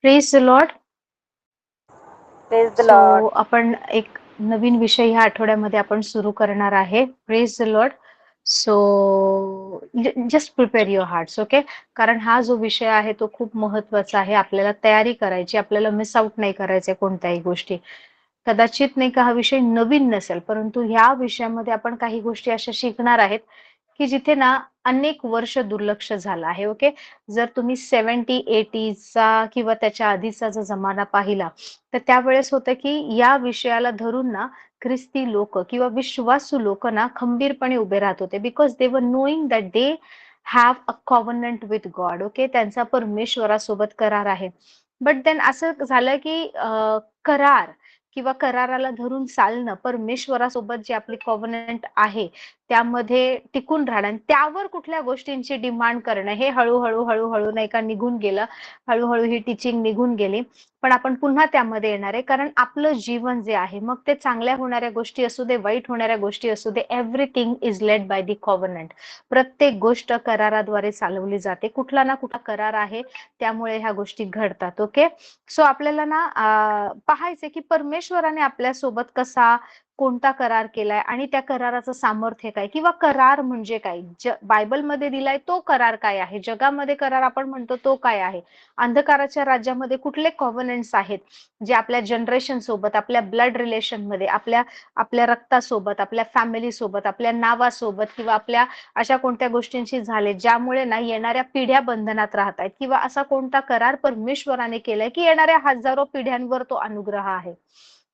Praise the Lord. Praise the so Lord. आपण एक नवीन विषय ह्या आठवड्यामध्ये आपण सुरू करणार आहे. Praise the Lord. So just prepare your hearts. Okay, कारण हा जो विषय आहे तो खूप महत्वाचा आहे. आपल्याला तयारी करायची, आपल्याला मिस आउट नाही करायचे कोणत्याही गोष्टी. कदाचित नाही का हा विषय नवीन नसेल, परंतु ह्या विषयामध्ये आपण काही गोष्टी अशा शिकणार आहेत की जिथे ना अनेक वर्ष दुर्लक्ष झालं आहे. ओके, जर तुम्ही 70-80चा किंवा त्याच्या आधीचा जो जमाना पाहिला तर त्यावेळेस होतं की या विषयाला धरून ना ख्रिस्ती लोक किंवा विश्वासू लोक ना खंबीरपणे उभे राहत होते, because they were knowing that they have a covenant with God. Okay, त्यांचा परमेश्वरासोबत करार आहे. बट देन असं झालं की करार किंवा कराराला धरून चालणं, परमेश्वरासोबत जी आपली कॉव्हनंट आहे त्यामध्ये टिकून राहणं आणि त्यावर कुठल्या गोष्टींची डिमांड करणं, हे हळूहळू हळूहळू नाही का निघून गेलं. हळूहळू ही टीचिंग निघून गेली. पण आपण पुन्हा त्यामध्ये येणार आहे, कारण आपलं जीवन जे आहे, मग ते चांगल्या होणाऱ्या गोष्टी असू दे, वाईट होणाऱ्या गोष्टी असू दे, everything is led by the covenant. प्रत्येक गोष्ट कराराद्वारे चालवली जाते. कुठला ना कुठला करार आहे, त्यामुळे ह्या गोष्टी घडतात. ओके, सो आपल्याला ना पाहायचे की परमेश्वराने आपल्यासोबत कसा कोणता करार केलाय आणि त्या कराराचं सामर्थ्य काय किंवा करार म्हणजे काय, बायबलमध्ये दिलाय तो करार काय आहे, जगामध्ये करार आपण म्हणतो तो काय आहे, अंधकाराच्या राज्यामध्ये कुठले कॉव्हनंट्स आहेत जे आपल्या जनरेशन सोबत, आपल्या ब्लड रिलेशन मध्ये, आपल्या आपल्या रक्तासोबत, आपल्या फॅमिली सोबत, आपल्या नावासोबत किंवा आपल्या अशा कोणत्या गोष्टींशी झाले ज्यामुळे ना येणाऱ्या पिढ्या बंधनात राहत आहेत, किंवा असा कोणता करार परमेश्वराने केलाय की येणाऱ्या हजारो पिढ्यांवर तो अनुग्रह आहे.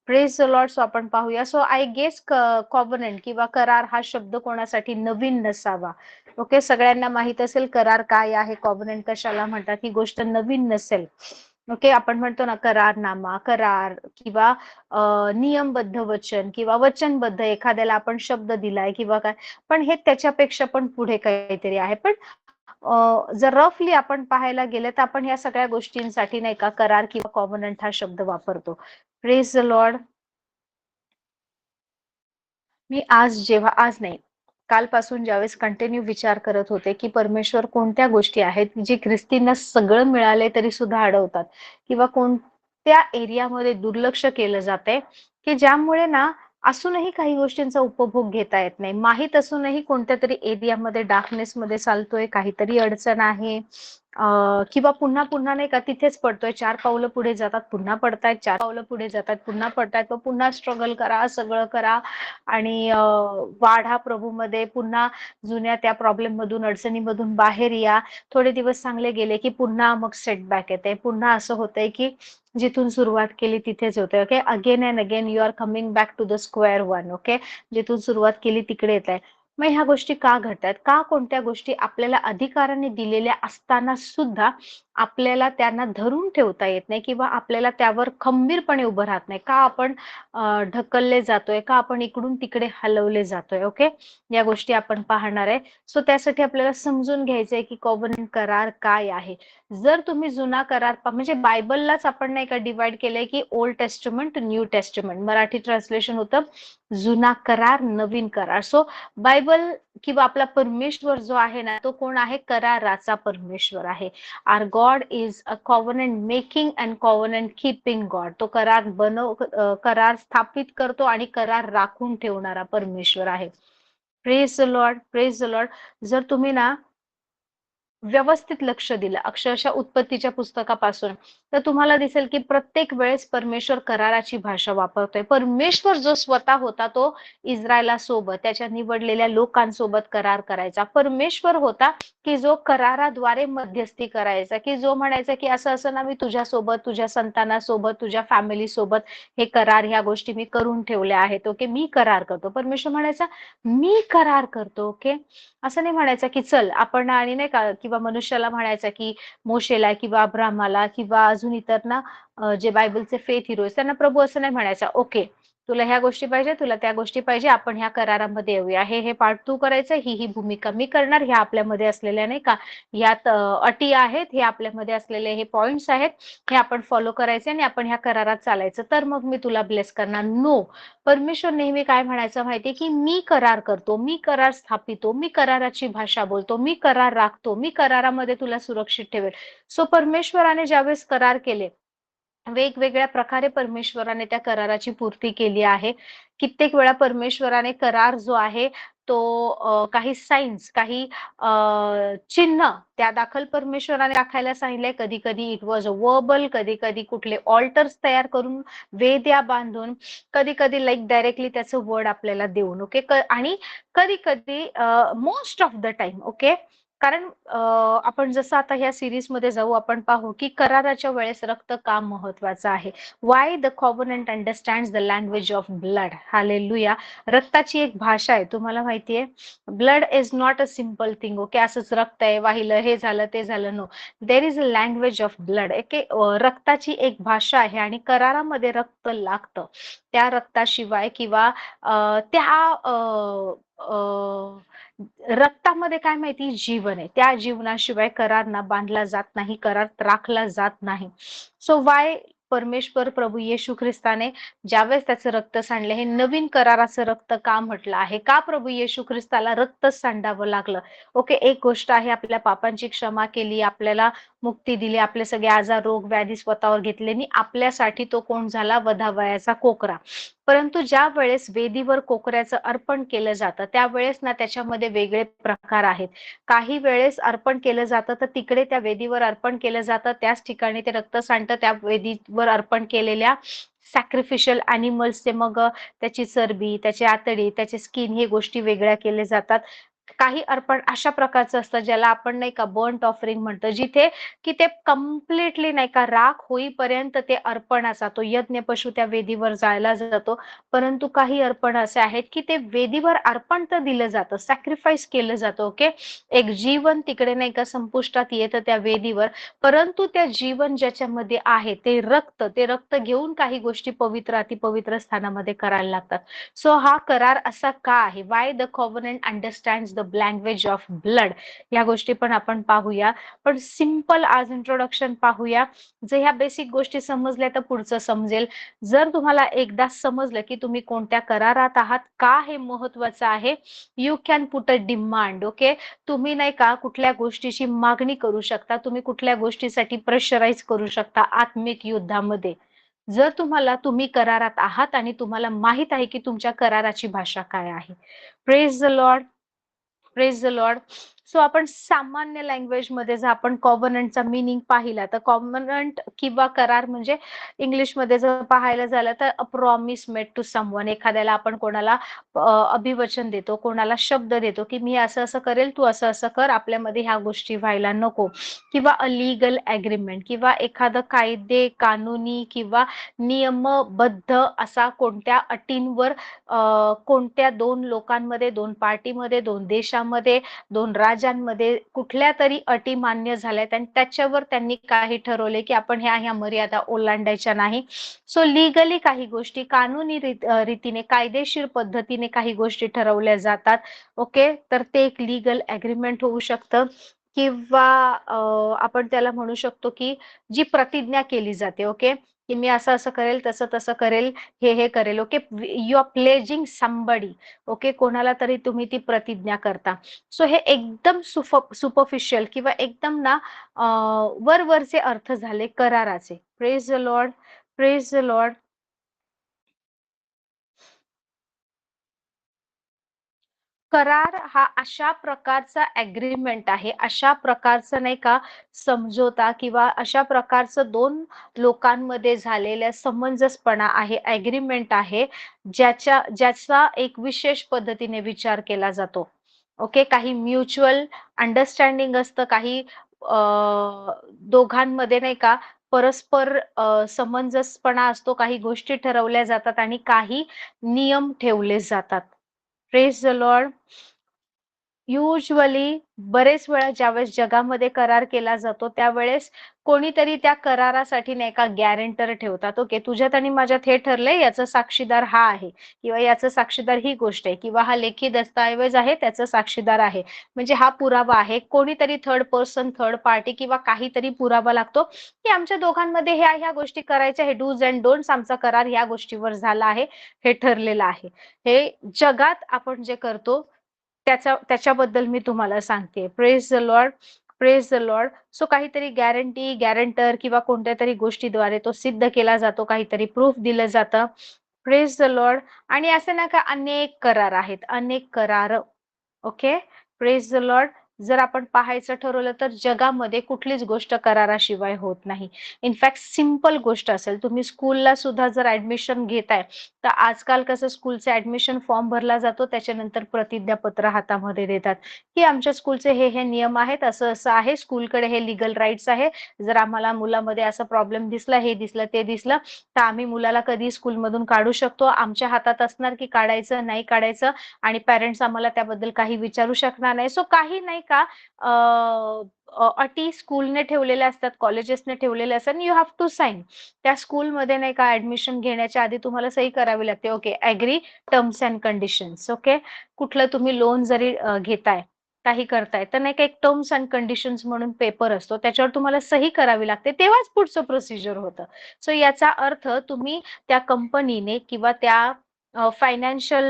Praise the Lord. सो आपण पाहूया. सो आय गेस कॉव्हनंट किंवा करार हा शब्द कोणासाठी नवीन नसावा. ओके, सगळ्यांना माहित असेल करार काय आहे, कॉव्हनंट कशाला म्हणतात, ही गोष्ट नवीन नसेल. ओके, आपण म्हणतो ना करारनामा, करार किंवा नियमबद्ध वचन किंवा वचनबद्ध, एखाद्याला आपण शब्द दिलाय किंवा काय, पण हे त्याच्यापेक्षा पण पुढे काहीतरी आहे. पण जर रफली आपण पाहायला गेलं तर आपण या सगळ्या गोष्टींसाठी नाही का करार किंवा कॉव्हनंट हा शब्द वापरतो. Praise the Lord. मी आज नाही, कालपासून ज्यावेळेस कंटिन्यू विचार करत होते की परमेश्वर कोणत्या गोष्टी आहेत जी ख्रिस्तींना सगळं मिळाले तरी सुद्धा अडवतात, किंवा कोणत्या एरियामध्ये दुर्लक्ष केलं जातंय की ज्यामुळे ना असूनही काही गोष्टींचा उपभोग घेता येत नाही, माहीत असूनही कोणत्या तरी एरियामध्ये डार्कनेस मध्ये चालतोय, काहीतरी अडचण आहे, किंवा पुन्हा पुन्हा नाही का तिथेच पडतोय, 4 पावलं पुढे जातात पुन्हा पडतायत, 4 पावलं पुढे जातात पुन्हा पडतायत, पुन्हा स्ट्रगल करा, सगळं करा आणि वाढा प्रभूमध्ये, पुन्हा जुन्या त्या प्रॉब्लेम मधून, अडचणीमधून बाहेर या. थोडे दिवस चांगले गेले की पुन्हा मग सेटबॅक येते, पुन्हा असं होतंय की जिथून सुरुवात केली तिथेच होते. Okay, again and again you are coming back to the square one. Okay, जिथून सुरुवात केली तिकडे येत आहे. मग ह्या गोष्टी का घडतात, का कोणत्या गोष्टी आपल्याला अधिकाराने दिलेल्या असताना सुद्धा आपल्याला त्यांना धरून ठेवता येत नाही किंवा आपल्याला त्यावर खंबीरपणे उभं राहत नाही, का आपण ढकलले जातोय, का आपण इकडून तिकडे हलवले जातोय. ओके, या गोष्टी आपण पाहणार आहे. सो त्यासाठी आपल्याला समजून घ्यायचंय की कॉव्हनंट करार काय आहे. जर तुम्ही जुना करार म्हणजे बायबललाच आपण नाही का डिवाइड केलंय की old testament, new testament, Marathi translation होतं जुना करार, नवीन करार. सो बायबल किंवा आपला परमेश्वर जो आहे ना तो कोण आहे, कराराचा परमेश्वर आहे. Our God is a covenant making and covenant keeping God. तो करार स्थापित करतो आणि करार राखून ठेवणारा परमेश्वर आहे. Praise the Lord, praise the Lord. जर तुम्ही ना व्यवस्थित लक्ष दिलं अक्षरशः उत्पत्तीच्या पुस्तकापासून, तर तुम्हाला दिसेल की प्रत्येक वेळेस परमेश्वर कराराची भाषा वापरतोय. परमेश्वर जो स्वतः होता तो इस्रायलासोबत, त्याच्या निवडलेल्या लोकांसोबत करार करायचा. परमेश्वर होता की जो कराराद्वारे मध्यस्थी करायचा, की जो म्हणायचा की असं असं ना मी तुझ्यासोबत, तुझ्या संतानासोबत, तुझ्या फॅमिली सोबत हे करार, ह्या गोष्टी मी करून ठेवल्या आहेत. ओके, मी करार करतो. परमेश्वर म्हणायचा मी करार करतो. ओके, असं नाही म्हणायचं की चल आपण, आणि नाही का किंवा मनुष्याला म्हणायचा की मोशेला किंवा अब्राहमाला किंवा अजून इतर ना जे बायबलचे फेथ हिरोज, त्यांना प्रभू असं नाही म्हणायचा ओके तुला ह्या गोष्टी पाहिजे, तुला त्या गोष्टी पाहिजे, आपण ह्या करारामध्ये येऊया, हे पार्ट तू करायचं, ही भूमिका मी करणार, ह्या आपल्यामध्ये असलेल्या नाही का यात अटी आहेत, हे आपल्यामध्ये असलेले हे पॉइंट्स आहेत, हे आपण फॉलो करायचे आणि आपण ह्या करारात चालायचं, तर मग मी तुला ब्लेस करणार. नो, परमेश्वर नेहमी काय म्हणायचं माहितीये की मी करार करतो, मी करार स्थापितो, मी कराराची भाषा बोलतो, मी करार राखतो, मी करारामध्ये तुला सुरक्षित ठेवेल. सो परमेश्वराने ज्यावेळेस करार केले वेगवेगळ्या प्रकारे परमेश्वराने त्या कराराची पूर्ती केली आहे. कित्येक वेळा परमेश्वराने करार जो आहे तो काही साइन्स, काही चिन्ह त्या दाखल परमेश्वराने राखायला सांगितलंय. कधी-कधी इट वॉज अ वर्बल, कधी-कधी कुठले ऑल्टर्स तयार करून, वेद्या बांधून, कधी-कधी लाइक डायरेक्टली त्याचं वर्ड आपल्याला देऊन, ओके. आणि कधी-कधी most of the time, okay. कारण आपण जसं आता ह्या सीरीजमध्ये जाऊ, आपण पाहू की कराराच्या वेळेस रक्त का महत्वाचं आहे. Why the covenant understands the language of blood. Hallelujah. रक्ताची एक भाषा आहे, तुम्हाला माहितीये. Blood is not a simple thing, okay. असंच रक्त आहे, वाहिलं, हे झालं, ते झालं, no. There is a language of blood, okay. रक्ताची एक भाषा आहे आणि करारामध्ये रक्त लागतं. त्या रक्ताशिवाय किंवा त्या रक्तामध्ये काय माहिती, जीवन आहे. त्या जीवनाशिवाय करार ना बांधला जात नाही, करार राखला जात नाही. सो वाय परमेश्वर प्रभू येशू ख्रिस्ताने ज्यावेळेस त्याचं रक्त सांडले, हे नवीन कराराचं रक्त का म्हटलं आहे, का प्रभू येशू ख्रिस्ताला रक्त सांडावं लागलं. ओके. एक गोष्ट आहे, आपल्या पापांची क्षमा केली, आपल्याला मुक्ती दिली, आपले सगळे आजार, रोग, व्याधी स्वतःवर घेतले आणि आपल्यासाठी तो कोण झाला, वधावयाचा कोकरा. परंतु ज्या वेळेस वेदीवर कोकऱ्याचं अर्पण केलं जातं, त्यावेळेस ना त्याच्यामध्ये वेगळे प्रकार आहेत. काही वेळेस अर्पण केलं जातं तर तिकडे त्या वेदीवर अर्पण केलं जातं, त्याच ठिकाणी ते रक्त सांडतं. त्या वेदीवर अर्पण केलेल्या सॅक्रिफिशियल अॅनिमल्सचे मग त्याची चरबी, त्याची आतडी, त्याचे स्किन, हे गोष्टी वेगळ्या केल्या जातात. काही अर्पण अशा प्रकारचं असतं ज्याला आपण नाही का बर्न्ट ऑफरिंग म्हणतो, जिथे की ते कम्प्लिटली नाही का राख होईपर्यंत ते अर्पणाचा तो यज्ञ पशु त्या वेदीवर जाळला जातो. परंतु काही अर्पण असे आहेत की ते वेदीवर अर्पण तर दिलं जातं, सॅक्रिफाईस केलं जातं, ओके. एक जीवन तिकडे नाही का संपुष्टात येतं त्या वेदीवर. परंतु त्या जीवन ज्याच्यामध्ये आहे ते रक्त घेऊन काही गोष्टी पवित्र, अतिपवित्र स्थानामध्ये करायला लागतात. सो हा करार असा का आहे, why the covenant understands the language of blood, या गोष्टी पण आपण पाहूया. पण सिंपल आज इंट्रोडक्शन पाहूया. जर ह्या बेसिक गोष्टी समजल्या तर पुढचं समजेल. जर तुम्हाला एकदा समजलं की तुम्ही कोणत्या करारात आहात, का हे महत्वाचं आहे, you can put a demand, okay. तुम्ही नाही का कुठल्या गोष्टीची मागणी करू शकता, तुम्ही कुठल्या गोष्टीसाठी प्रेशराईज करू शकता आत्मिक युद्धामध्ये. जर तुम्ही करारात आहात आणि तुम्हाला माहित आहे की तुमच्या कराराची भाषा काय आहे. Praise the Lord. Praise the Lord. So आपण सामान्य लँग्वेजमध्ये जर आपण कॉव्हनंटचा मीनिंग पाहिला तर कॉव्हनंट किंवा करार म्हणजे इंग्लिशमध्ये जर पाहायला झालं तर a promise made to someone. एखाद्याला आपण कोणाला अभिवचन देतो, कोणाला शब्द देतो की मी असं असं करेल, तू असं असं कर, आपल्यामध्ये ह्या गोष्टी व्हायला नको. किंवा अ लीगल ॲग्रीमेंट किंवा एखादं कायदे, कानूनी किंवा नियमबद्ध असा कोणत्या अटींवर कोणत्या दोन लोकांमध्ये, दोन पार्टीमध्ये, दोन देशामध्ये, दोन राज्यांमध्ये कुठल्या तरी अटी मान्य झाल्यात आणि त्याच्यावर त्यांनी काही ठरवले की आपण ह्या मर्यादा ओलांडायच्या नाही. सो लीगली काही गोष्टी, कानूनी रीतीने, कायदेशीर पद्धतीने काही गोष्टी ठरवल्या जातात, ओके. तर ते एक लीगल ॲग्रीमेंट होऊ शकतं. किंवा आपण त्याला म्हणू शकतो की जी प्रतिज्ञा केली जाते, ओके, की मी असं असं करेल, तसं तसं करेल, हे करेल, okay. You are pledging somebody, okay. कोणाला तरी तुम्ही ती प्रतिज्ञा करता. सो हे एकदम सुपरफिशियल किंवा एकदम ना वरवरचे अर्थ झाले कराराचे. Praise the Lord. Praise the Lord. करार हा अशा प्रकारचा ॲग्रीमेंट आहे, अशा प्रकारचं नाही का समझोता किंवा अशा प्रकारचं दोन लोकांमध्ये झालेला समंजसपणा आहे, ॲग्रीमेंट आहे, ज्याचा एक विशेष पद्धतीने विचार केला जातो. ओके. काही म्युच्युअल अंडरस्टँडिंग असतं, काही दोघांमध्ये नाही का परस्पर समंजसपणा असतो, काही गोष्टी ठरवल्या जातात आणि काही नियम ठेवले जातात. Praise the Lord. युजुअली बरेच वेळा ज्यावेळेस जगामध्ये करार केला जातो त्यावेळेस कोणीतरी त्या करारासाठी नाही का गॅरेंटर ठेवतात. ओके, तुझ्यात आणि माझ्यात हे ठरलंय, याचा साक्षीदार हा आहे किंवा याचं साक्षीदार ही गोष्ट आहे किंवा हा लेखी दस्तऐवज आहे, त्याचा साक्षीदार आहे. म्हणजे हा पुरावा आहे. कोणीतरी थर्ड पर्सन, थर्ड पार्टी किंवा काहीतरी पुरावा लागतो की आमच्या दोघांमध्ये ह्या गोष्टी करायच्या, हे डूज अँड डोंट्स, आमचा करार ह्या गोष्टीवर झाला आहे, हे ठरलेलं आहे. हे जगात आपण जे करतो त्याच्याबद्दल मी तुम्हाला सांगते. Praise the Lord. Praise the Lord. So काहीतरी गॅरंटी, गॅरंटर किंवा कोणत्या तरी गोष्टीद्वारे तो सिद्ध केला जातो, काहीतरी प्रूफ दिलं जातं. Praise the Lord. आणि असं ना का अनेक करार आहेत, अनेक करार. ओके. Praise the Lord. जर आपण पाहायचं ठरवलं तर जगामध्ये कुठलीच गोष्ट कराराशिवाय होत नाही. इनफॅक्ट सिंपल गोष्ट असेल, तुम्ही स्कूलला सुद्धा जर ऍडमिशन घेताय, तर आजकाल कसं स्कूलचे ऍडमिशन फॉर्म भरला जातो, त्याच्यानंतर प्रतिज्ञापत्र हातामध्ये देतात, की आमच्या स्कूलचे हे नियम आहेत, असं असं आहे, स्कूलकडे हे लीगल राईट्स आहे. जर आम्हाला मुलामध्ये असा प्रॉब्लेम दिसला, हे दिसलं, ते दिसलं, तर आम्ही मुलाला कधी स्कूलमधून काढू शकतो. आमच्या हातात असणार की काढायचं, नाही काढायचं. आणि पॅरेंट्स आम्हाला त्याबद्दल काही विचारू शकणार नाही. सो काही नाही का अटी स्कूलने ठेवलेल्या असतात, कॉलेजेसने ठेवलेल्या असतात. You have to sign. त्या स्कूलमध्ये नाही का ऍडमिशन घेण्याच्या आधी तुम्हाला सही करावी लागते. Okay, agree terms and conditions. Okay. कुठलं तुम्ही लोन जरी घेताय, काही करताय, तर नाही का एक टर्म्स अँड कंडिशन्स म्हणून पेपर असतो, त्याच्यावर तुम्हाला सही करावी लागते, तेव्हाच पुढचं प्रोसिजर होतं. सो याचा अर्थ तुम्ही त्या कंपनीने किंवा त्या फायनान्शियल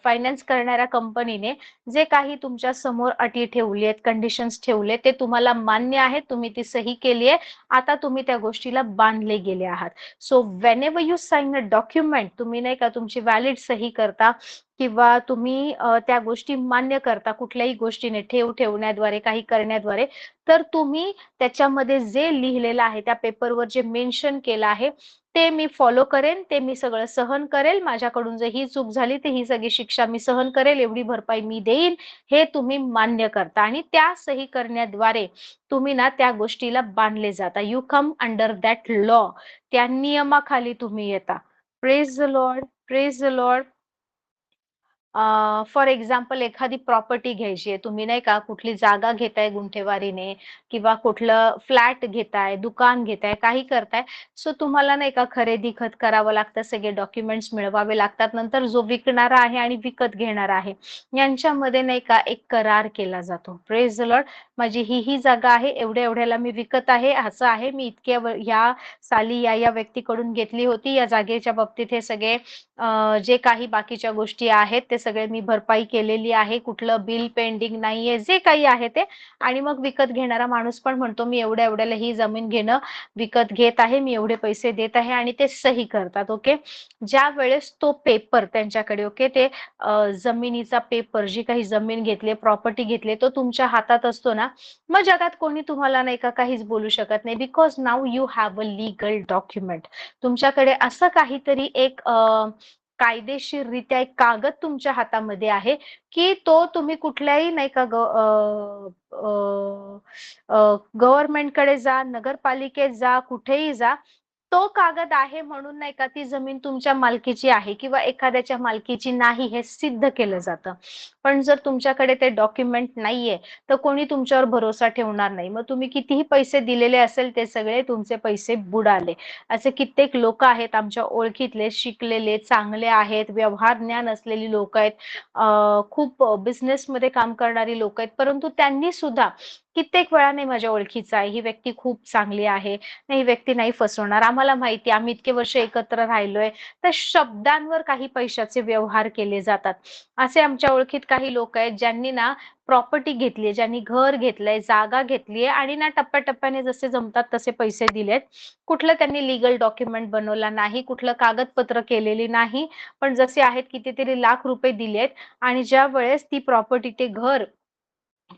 फायनान्स करणाऱ्या कंपनीने जे काही तुमच्या समोर अटी ठेवली आहेत, कंडिशन्स ठेवले, ते तुम्हाला मान्य आहेत, तुम्ही ती सही केली आहे. आता तुम्ही त्या गोष्टीला बांधले गेले आहात. So whenever you sign a document, तुम्ही नाही का तुमची व्हॅलिड सही करता किंवा तुम्ही त्या गोष्टी मान्य करता कुठल्याही गोष्टीने ठेवण्याद्वारे, काही करण्याद्वारे, तर तुम्ही त्याच्यामध्ये जे लिहिलेलं आहे, त्या पेपरवर जे मेन्शन केलं आहे, ते मी फॉलो करेन, ते मी सगळं सहन करेल. माझ्याकडून जर ही चूक झाली, तर ही सगळी शिक्षा मी सहन करेल, एवढी भरपाई मी देईन, हे तुम्ही मान्य करता. आणि त्या सही करण्याद्वारे तुम्ही ना त्या गोष्टीला बांधले जाता. You come under that law. त्या नियमाखाली तुम्ही येता. Praise the Lord. Praise the Lord. For example एखादी प्रॉपर्टी घ्यायची आहे. तुम्ही नाही का कुठली जागा घेताय गुंठेवारीने किंवा कुठलं फ्लॅट घेताय, दुकान घेताय, काही करताय. सो तुम्हाला नाही का खरेदी खत करावं लागतं, सगळे डॉक्युमेंट्स मिळवावे लागतात. नंतर जो विकणारा आहे आणि विकत घेणारा आहे, यांच्यामध्ये नाही का एक करार केला जातो. Praise the Lord. माझी ही जागा आहे, एवढ्या एवढ्याला मी विकत आहे, असं आहे, मी इतक्या ह्या साली या व्यक्तीकडून घेतली होती. या जागेच्या बाबतीत हे सगळे जे काही बाकीच्या गोष्टी आहेत, ते सगळे मी भरपाई केलेली आहे, कुठलं बिल पेंडिंग नाहीये, जे काही आहे ते. आणि मग विकत घेणारा माणूस पण म्हणतो, मी एवढ्या एवढ्याला ही जमीन घेणं विकत घेत आहे, मी एवढे पैसे देत आहे, आणि ते सही करतात. ओके. ज्या वेळेस तो पेपर त्यांच्याकडे, ओके, ते जमिनीचा पेपर, जी काही जमीन घेतली, प्रॉपर्टी घेतली, तो तुमच्या हातात असतो ना, मग जगात कोणी तुम्हाला नाही का काहीच बोलू शकत नाही. Because now you have a legal document. तुमच्याकडे असं काहीतरी एक कायदेशीररित्या एक कागद तुमच्या हातामध्ये आहे, की तो तुम्ही कुठल्याही नाही का गव्हर्नमेंटकडे जा, नगरपालिकेत जा, कुठेही जा, तो कागद आहे म्हणून नाही का ती जमीन तुमच्या मालकीची आहे किंवा एखाद्याच्या मालकीची नाही, हे सिद्ध केलं जातं. पण जर तुमच्याकडे ते डॉक्युमेंट नाहीये, तर कोणी तुमच्यावर भरोसा ठेवणार नाही. मग तुम्ही कितीही पैसे दिलेले असेल, ते सगळे तुमचे पैसे बुडाले. असे कित्येक लोक आहेत आमच्या ओळखीतले, शिकलेले, चांगले आहेत, व्यवहार ज्ञान असलेली लोक आहेत, खूप बिझनेसमध्ये काम करणारी लोक आहेत, परंतु त्यांनी सुद्धा कित्येक वेळा, नाही माझ्या ओळखीचा आहे, ही व्यक्ती खूप चांगली आहे, नाही ही व्यक्ती नाही फसवणार, आम्हाला माहिती, आम्ही इतके वर्ष एकत्र राहिलोय, तर शब्दांवर काही पैशाचे व्यवहार केले जातात. असे आमच्या ओळखीत काही लोक आहेत, ज्यांनी ना प्रॉपर्टी घेतलीये, ज्यांनी घर घेतलंय, जागा घेतलीये, आणि ना टप्प्याटप्प्याने जसे जमतात तसे पैसे दिलेत. कुठलं त्यांनी लीगल डॉक्युमेंट बनवला नाही, कुठलं कागदपत्र केलेली नाही, पण जसे आहेत कितीतरी लाख रुपये दिलेत. आणि ज्या वेळेस ती प्रॉपर्टी, ते घर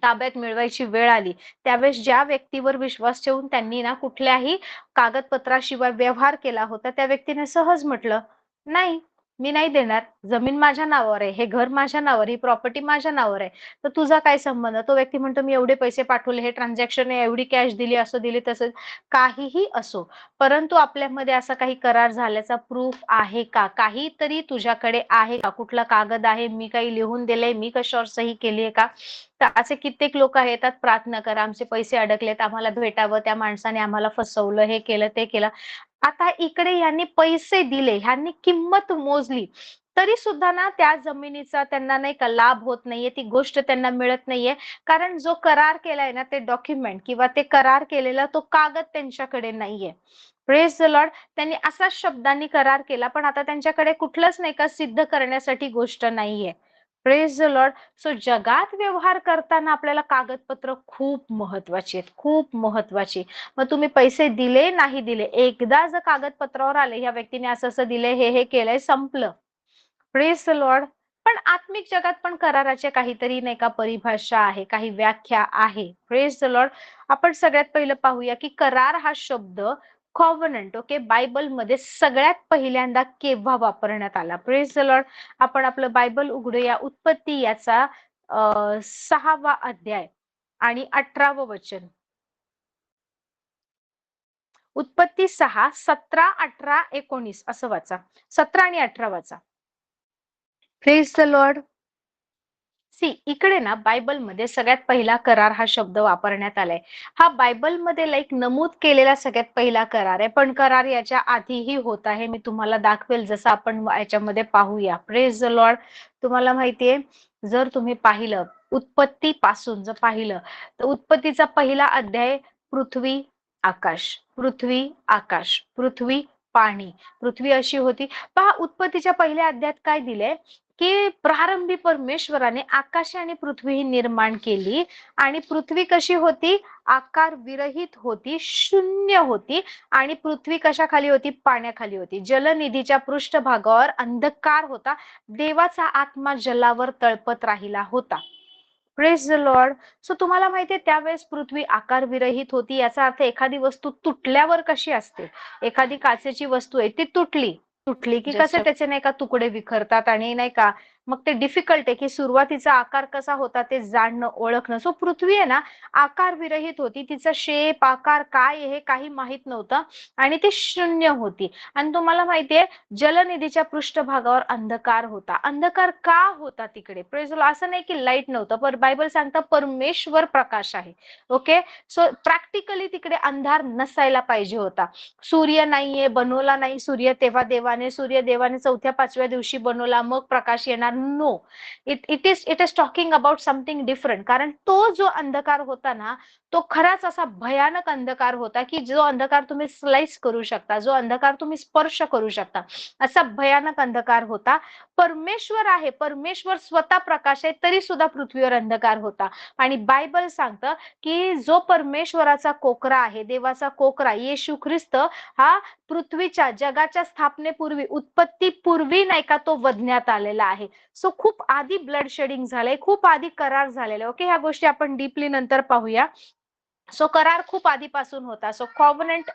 ताब्यात मिळवायची वेळ आली, त्यावेळेस ज्या व्यक्तीवर विश्वास ठेवून त्यांनी ना कुठल्याही कागदपत्राशिवाय व्यवहार केला होता, त्या व्यक्तीने सहज म्हटलं, नाही, मी नाही देणार, जमीन माझ्या नावावर आहे, हे घर माझ्या नावावर, ही प्रॉपर्टी माझ्या नावावर आहे, तर तुझा काय संबंध? तो व्यक्ती म्हणतो, मी एवढे पैसे पाठवले, हे ट्रान्झॅक्शन आहे, एवढी कॅश दिली, असं दिली, तसं, काहीही असो, परंतु आपल्यामध्ये असा काही करार झाल्याचा प्रूफ आहे का? काहीतरी तुझ्याकडे आहे का? कुठला कागद आहे? मी काही लिहून दिलंय? मी कशावर सही केली आहे का? तर असे कित्येक लोक येतात, प्रार्थना करा, आमचे पैसे अडकलेत, आम्हाला भेटावं, त्या माणसाने आम्हाला फसवलं, हे केलं, ते केलं. आता इकडे यांनी पैसे दिले, ह्यांनी किंमत मोजली, तरी सुद्धा ना त्या जमिनीचा त्यांना नाही का लाभ होत नाहीये, ती गोष्ट त्यांना मिळत नाहीये. कारण जो करार केलाय ना, ते डॉक्युमेंट किंवा ते करार केलेला तो कागद त्यांच्याकडे नाहीये. Praise the Lord. त्यांनी असाच शब्दांनी करार केला, पण आता त्यांच्याकडे कुठलंच नाही का सिद्ध करण्यासाठी गोष्ट नाहीये. Praise the Lord. सो जगात व्यवहार करताना आपल्याला कागदपत्र खूप महत्वाची आहेत, खूप महत्वाची. मग तुम्ही पैसे दिले नाही दिले, एकदा जर कागदपत्रावर आले ह्या व्यक्तीने असं असं दिलंय, हे केलंय, संपलं. Praise the Lord. पण आत्मिक जगात पण कराराचे काहीतरी नाही का परिभाषा आहे, काही व्याख्या आहे. Praise the Lord. आपण सगळ्यात पहिलं पाहूया की करार हा शब्द कॉव्हनंट, ओके, बायबलमध्ये सगळ्यात पहिल्यांदा केव्हा वापरण्यात आला. Praise the Lord. आपण आपलं बायबल उघडूया. उत्पत्ती याचा 6वा अध्याय आणि 18वं वचन. उत्पत्ती 6, 17, 18, 19 असं वाचा. 17 आणि 18 वाचा. Praise the Lord. इकडे ना बायबलमध्ये सगळ्यात पहिला करार हा शब्द वापरण्यात आलाय. हा बायबलमध्ये लाईक नमूद केलेला सगळ्यात पहिला करार आहे, पण करार याच्या आधीही होता हे मी तुम्हाला दाखवेल, जसं आपण याच्यामध्ये पाहूया. Praise the Lord. तुम्हाला माहितीये, जर तुम्ही पाहिलं उत्पत्ती पासून जर पाहिलं तर उत्पत्तीचा पहिला अध्याय पृथ्वी आकाश, पृथ्वी आकाश, पृथ्वी पाणी, पृथ्वी अशी होती. पहा उत्पत्तीच्या पहिल्या अध्यायात काय दिलंय की प्रारंभी परमेश्वराने आकाश आणि पृथ्वी ही निर्माण केली आणि पृथ्वी कशी होती, आकार विरहित होती, शून्य होती आणि पृथ्वी कशाखाली होती, पाण्याखाली होती. जलनिधीच्या पृष्ठभागावर अंधकार होता, देवाचा आत्मा जलावर तळपत राहिला होता. Praise the Lord. सो तुम्हाला माहितीये त्यावेळेस पृथ्वी आकार विरहित होती. याचा अर्थ एखादी वस्तू तुटल्यावर कशी असते, एखादी काचेची वस्तू आहे ती तुटली तुटली की कसे त्याचे नाही का तुकडे विखरतात आणि नाही का मग ते डिफिकल्ट आहे की सुरुवातीचा आकार कसा होता ते जाणणं, ओळखणं. सो पृथ्वी आहे ना आकार विरहित होती, तिचा शेप आकार काय आहे हे काही माहित नव्हतं आणि ती शून्य होती. आणि तुम्हाला माहितीये जलनिधीच्या पृष्ठभागावर अंधकार होता. अंधकार का होता तिकडे? Praise the Lord. असं नाही की लाईट नव्हतं, पण बायबल सांगतं परमेश्वर प्रकाश आहे. ओके. सो प्रॅक्टिकली तिकडे अंधार नसायला पाहिजे होता. सूर्य नाहीये, बनवला नाही सूर्य तेव्हा देवाने, सूर्य देवाने 4थ्या 5व्या दिवशी बनवला, मग प्रकाश येणार. No, it is talking about something different. कारण तो जो अंधकार होता ना तो खराच असा भयानक अंधकार होता की जो अंधकार तुम्ही स्लाइस करू शकता, जो अंधकार तुम्ही स्पर्श करू शकता, असा भयानक अंधकार होता. परमेश्वर आहे, परमेश्वर स्वतः प्रकाश आहे, तरी सुद्धा पृथ्वीवर अंधकार होता. आणि बायबल सांगतं की जो परमेश्वराचा कोकरा आहे, देवाचा कोकरा येशू ख्रिस्त, हा पृथ्वीच्या जगाच्या स्थापनेपूर्वी, उत्पत्तीपूर्वी नाही का तो वधण्यात आलेला आहे. सो खूप आधी ब्लड शेडिंग झालंय, खूप आधी करार झालेला. ओके, ह्या गोष्टी आपण डीपली नंतर पाहूया. सो करार खूप आधीपासून होता. सो कॉव्हनंट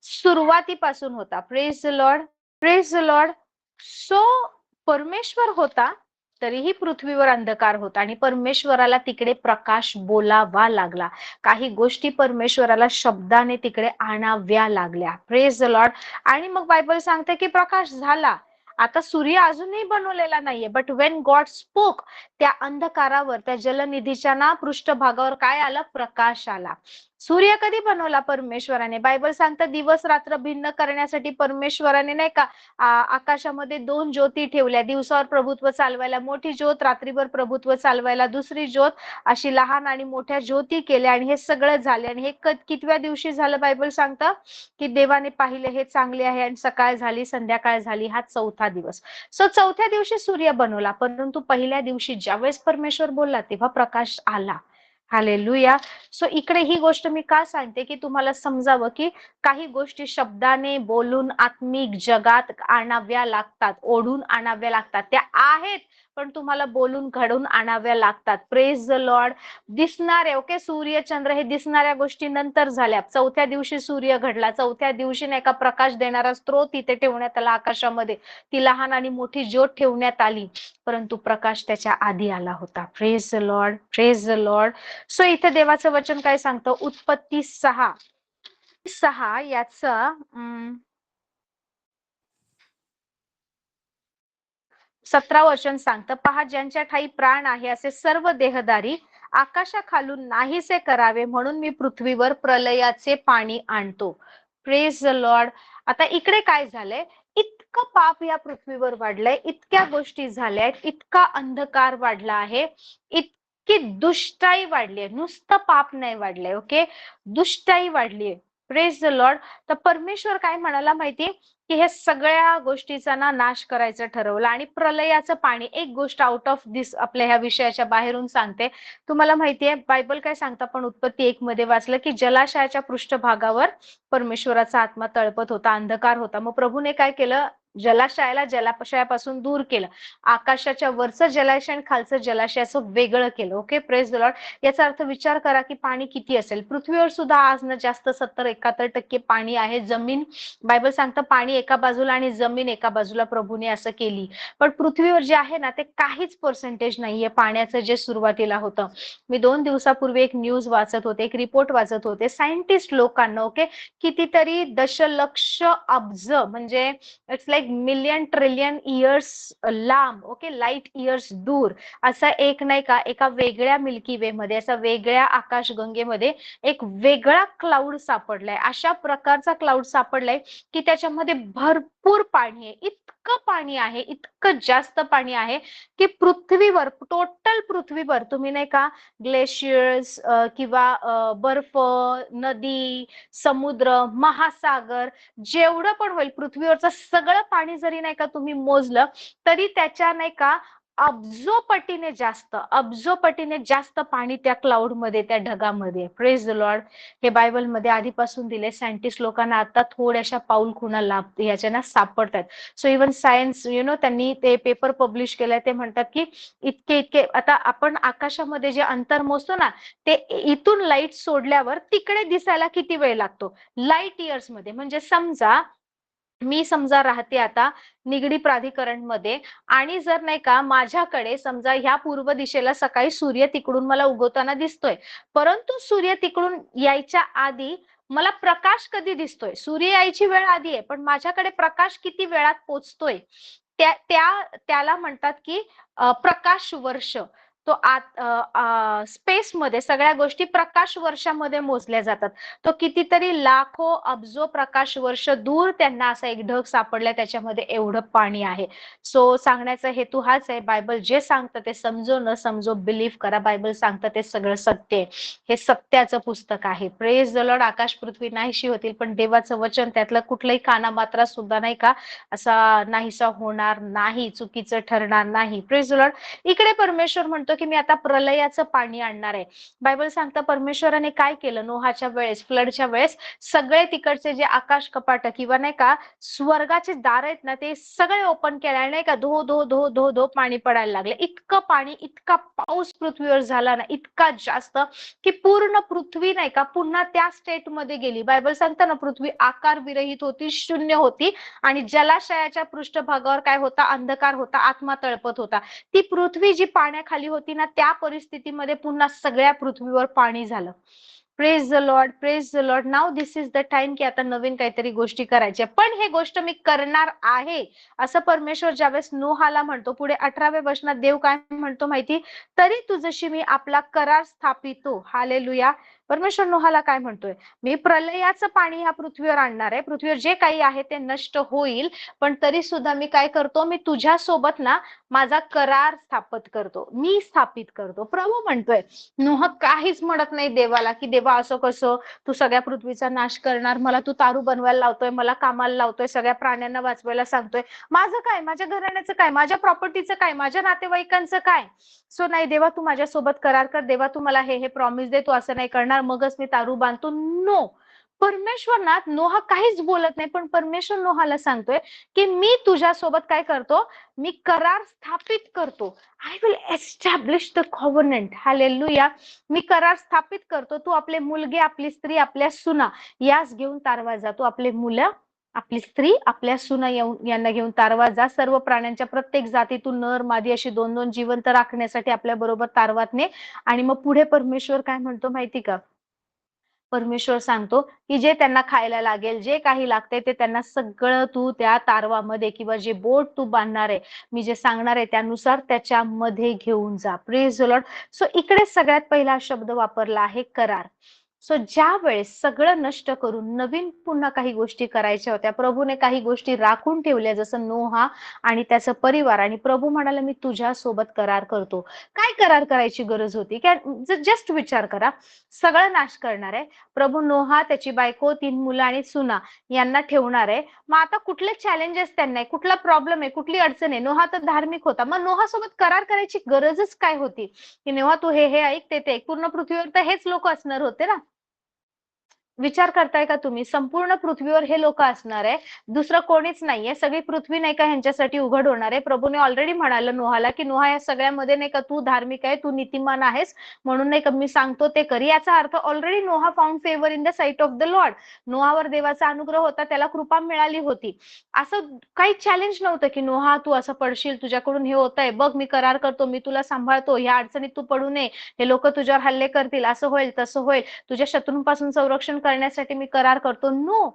सुरुवातीपासून होता. Praise the Lord. Praise the Lord. So परमेश्वर होता तरीही पृथ्वीवर अंधकार होता आणि परमेश्वराला तिकडे प्रकाश बोलावा लागला. काही गोष्टी परमेश्वराला शब्दाने तिकडे आणाव्या लागल्या. Praise the Lord. आणि मग बायबल सांगते की प्रकाश झाला. आता सूर्य अजूनही बनवलेला नाहीये, बट वेन गॉड स्पोक, त्या अंधकारावर, त्या जलनिधीच्या ना पृष्ठभागावर काय आलं, प्रकाश आला. सूर्य कधी बनवला परमेश्वराने? बायबल सांगतं दिवस रात्र भिन्न करण्यासाठी परमेश्वराने नाही का आकाशामध्ये 2 ज्योती ठेवल्या, दिवसावर प्रभुत्व चालवायला मोठी ज्योत, रात्रीभर प्रभुत्व चालवायला दुसरी ज्योत, अशी लहान आणि मोठ्या ज्योती केल्या. आणि हे सगळं झाले आणि हे कितव्या दिवशी झालं? बायबल सांगतं की देवाने पाहिले हे चांगले आहे आणि सकाळ झाली, संध्याकाळ झाली, हा 4था दिवस. सो 4थ्या दिवशी सूर्य बनवला, परंतु पहिल्या दिवशी ज्यावेळेस परमेश्वर बोलला तेव्हा प्रकाश आला. हालेलुया. सो इकडे ही गोष्ट मी का सांगते की तुम्हाला समजावं की काही गोष्टी शब्दाने बोलून आत्मिक जगात आणाव्या लागतात, ओढून आणाव्या लागतात. त्या आहेत पण तुम्हाला बोलून घडून आणाव्या लागतात. Praise the Lord. दिसणारे, ओके, सूर्य चंद्र हे दिसणाऱ्या गोष्टी नंतर झाल्या. 4थ्या दिवशी सूर्य घडला, 4थ्या दिवशी नाही का प्रकाश देणारा स्त्रोत तिथे ठेवण्यात आला आकाशामध्ये, ती लहान आणि मोठी ज्योत ठेवण्यात आली, परंतु प्रकाश त्याच्या आधी आला होता. Praise the Lord. Praise the Lord. So इथे देवाचं वचन काय सांगतं? उत्पत्ती 6 याचा 17 वचन सांगतं, पहा ज्यांच्या ठाई प्राण आहे असे सर्व देहधारी आकाशाखालून नाहीसे करावे म्हणून मी पृथ्वीवर प्रलयाचे पाणी आणतो. Praise the Lord. आता इकडे काय झालंय, इतकं पाप या पृथ्वीवर वाढलंय, इतक्या गोष्टी झाल्यात, इतका अंधकार वाढला आहे, इतकी दुष्टाई वाढली आहे. नुसतं पाप नाही वाढलंय, ओके, दुष्टाई वाढलीये. Praise the Lord. तर परमेश्वर काय म्हणाला माहितीये, की हे सगळ्या गोष्टीचा ना नाश करायचं ठरवलं आणि प्रलयाचं पाणी, एक गोष्ट आउट ऑफ दिस आपल्या ह्या विषयाच्या बाहेरून सांगते. तुम्हाला माहितीये बायबल काय सांगतं, आपण उत्पत्ती 1 मध्ये वाचलं की जलाशयाच्या पृष्ठभागावर परमेश्वराचा आत्मा तळपत होता, अंधकार होता. मग प्रभूने काय केलं, जलाशयाला जलाशयापासून दूर केलं, आकाशाच्या वरचं जलाशय आणि खालचं जलाशय असं वेगळं केलं. Okay, praise the Lord. याचा अर्थ विचार करा की पाणी किती असेल. पृथ्वीवर सुद्धा आज ना जास्त 70-71% पाणी आहे. जमीन, बायबल सांगतं पाणी एका बाजूला आणि जमीन एका बाजूला प्रभूने असं केली. पण पृथ्वीवर जे आहे ना ते काहीच पर्सेंटेज नाहीये पाण्याचं जे सुरुवातीला होतं. मी 2 दिवसापूर्वी एक न्यूज वाचत होते, एक रिपोर्ट वाचत होते. सायंटिस्ट लोकांना ओके कितीतरी दशलक्ष अब्ज म्हणजे it's like million trillion years लांब, ओके लाईट इयर्स दूर असा एक नाही का एका वेगळ्या मिल्की वे मध्ये, असा वेगळ्या आकाशगंगेमध्ये एक वेगळा क्लाउड सापडलाय. अशा प्रकारचा क्लाउड सापडलाय की त्याच्यामध्ये भरपूर पाणी आहे. इतकं पाणी आहे, इतकं जास्त पाणी आहे की पृथ्वीवर, टोटल पृथ्वीवर तुम्ही नाही का ग्लेशियर्स किंवा बर्फ, नदी, समुद्र, महासागर, जेवढं पण होईल पृथ्वीवरचं सगळं पाणी जरी नाही का तुम्ही मोजलं तरी त्याच्या नाही का अब्जोपटीने जास्त पाणी त्या क्लाउड मध्ये, त्या ढगामध्ये. Praise the Lord. हे बायबल मध्ये आधीपासून दिले. सायंटिस्ट लोकांना आता थोड्याशा पाऊल खुणा लाभ याच्या ना सापडतात. सो इव्हन सायन्स त्यांनी ते पेपर पब्लिश केलंय. ते म्हणतात की इतके इतके आता आपण आकाशामध्ये जे अंतर मोजतो ना ते इथून लाईट सोडल्यावर तिकडे दिसायला किती वेळ लागतो, लाईट इयर्स मध्ये. म्हणजे समजा राहते आता निगडी प्राधिकरण मध्ये आणि जर नाही का माझ्याकडे समजा ह्या पूर्व दिशेला सकाळी सूर्य तिकडून मला उगवताना दिसतोय, परंतु सूर्य तिकडून यायच्या आधी मला प्रकाश कधी दिसतोय, सूर्य यायची वेळ आधी आहे पण माझ्याकडे प्रकाश किती वेळात पोहोचतोय त्याला म्हणतात की प्रकाश वर्ष. तो स्पेस मध्ये सगळ्या गोष्टी प्रकाश वर्षामध्ये मोजल्या जातात. तो कितीतरी लाखो अब्जो प्रकाश वर्ष दूर त्यांना असा एक ढग सापडलाय, त्याच्यामध्ये एवढं पाणी आहे. सो सांगण्याचा हेतू हाच आहे, बायबल जे सांगतं ते समजो न समजो बिलीव्ह करा. बायबल सांगतं ते सगळं सत्य आहे. हे सत्याचं पुस्तक आहे. Praise the Lord. आकाश पृथ्वी नाहीशी होतील पण देवाचं वचन त्यातलं कुठलंही कानामात्रा सुद्धा नाही का असा नाहीसा होणार नाही, चुकीचं ठरणार नाही. Praise the Lord. इकडे परमेश्वर म्हणतो की मी आता प्रलयाचं पाणी आणणार आहे. बायबल सांगतं परमेश्वराने काय केलं, नोहाच्या वेळेस, फ्लडच्या वेळेस सगळे तिकडचे जे आकाश कपाट किंवा नाही का स्वर्गाचे दार आहेत ना ते सगळे ओपन केले नाही का, धो धो धो धो धो पाणी पडायला लागले. इतकं पाणी, इतका पाऊस पृथ्वीवर झाला ना, इतका जास्त की पूर्ण पृथ्वी नाही का पुन्हा त्या स्टेट मध्ये गेली. बायबल सांगतं ना पृथ्वी आकार विरहित होती, शून्य होती आणि जलाशयाच्या पृष्ठभागावर काय होता, अंधकार होता, आत्मा तळपत होता. ती पृथ्वी जी पाण्याखाली होती ना त्या परिस्थितीमध्ये पुन्हा सगळ्या पृथ्वीवर पाणी झालं. Praise the Lord, praise the Lord. Now this is the time की आता नवीन काहीतरी गोष्टी करायच्या, पण हे गोष्ट मी करणार आहे असं परमेश्वर ज्यावेळेस नोहाला म्हणतो. पुढे 18व्या वचनात देव काय म्हणतो माहिती, तरी तुझशी मी आपला करार स्थापितो. हालेलुया. परमेश्वर नोहाला काय म्हणतोय, मी प्रलयाचं पाणी ह्या पृथ्वीवर आणणार आहे, पृथ्वीवर जे काही आहे ते नष्ट होईल, पण तरी सुद्धा मी काय करतो, मी तुझ्या सोबत ना माझा करार मी स्थापित करतो. प्रभू म्हणतोय. नोह काहीच म्हणत नाही देवाला की देवा असं कसं, तू सगळ्या पृथ्वीचा नाश करणार, मला तू तारू बनवायला लावतोय, मला कामाला लावतोय, सगळ्या प्राण्यांना वाचवायला सांगतोय, माझं काय, माझ्या घराण्याचं काय, माझ्या प्रॉपर्टीचं काय, माझ्या नातेवाईकांचं काय. सो नाही देवा तू माझ्यासोबत करार कर, देवा तू मला हे प्रॉमिस दे, तू असं नाही करणार मगच मी तारू बांधतो. नो. परमेश्वर ना नोहा काहीच बोलत नाही पण परमेश्वर नोहाला सांगतोय की मी तुझ्यासोबत काय करतो, मी करार स्थापित करतो. I will establish the covenant. Hallelujah. मी करार स्थापित करतो. तू आपले मुलगे, आपली स्त्री, आपल्या सुना यास घेऊन तारवा जा. तू आपले मुलं, आपली स्त्री, आपल्या सुना यांना घेऊन तारवा जा. सर्व प्राण्यांच्या प्रत्येक जातीतून नर मादी अशी 2-2 जिवंत राखण्यासाठी आपल्या बरोबर तारवात ने. आणि मग पुढे परमेश्वर काय म्हणतो माहिती का, परमेश्वर सांगतो की जे त्यांना खायला लागेल, जे काही लागते ते त्यांना सगळं तू त्या तारवामध्ये किंवा जे बोट तू बांधणार आहे, मी जे सांगणार आहे त्यानुसार त्याच्यामध्ये घेऊन जा. Praise the Lord. सो इकडे सगळ्यात पहिला शब्द वापरला आहे करार. सो ज्या वेळेस सगळं नष्ट करून नवीन पुन्हा काही गोष्टी करायच्या होत्या, प्रभूने काही गोष्टी राखून ठेवल्या, जसं नोहा आणि त्याचा परिवार, आणि प्रभू म्हणाला मी तुझ्या सोबत करार करतो. काय करार करायची गरज होती? जस्ट विचार करा, सगळं नाश करणार आहे प्रभू. नोहा, त्याची बायको, 3 मुलं आणि सुना यांना ठेवणार आहे. मग आता कुठले चॅलेंजेस त्यांना आहे, कुठला प्रॉब्लेम आहे, कुठली अडचण आहे? नोहा तर धार्मिक होता, मग नोहा सोबत करार करायची गरजच काय होती? की नोहा तू हे ऐक, ते ऐक. पूर्ण पृथ्वीवर तर हेच लोक असणार होते ना. विचार करताय का तुम्ही? संपूर्ण पृथ्वीवर हे लोक असणार आहे, दुसरं कोणीच नाहीये. सगळी पृथ्वी नाही का ह्यांच्यासाठी उघड होणार आहे. प्रभूने ऑलरेडी म्हणालं नोहाला की नोहा, या सगळ्यामध्ये नाही का तू धार्मिक आहे, तू नीतिमान आहेस, म्हणून नाही का मी सांगतो ते कर. याचा अर्थ already Noah found favour in the sight of the Lord. नोहावर देवाचा अनुग्रह होता, त्याला कृपा मिळाली होती. असं काही चॅलेंज नव्हतं की नोहा तू असं पडशील, तुझ्याकडून हे होतंय, बघ मी करार करतो, मी तुला सांभाळतो, ह्या अडचणीत तू पडू नये, हे लोक तुझ्यावर हल्ले करतील, असं होईल तसं होईल, तुझ्या शत्रूंपासून संरक्षण करण्यासाठी मी करार करतो. नो,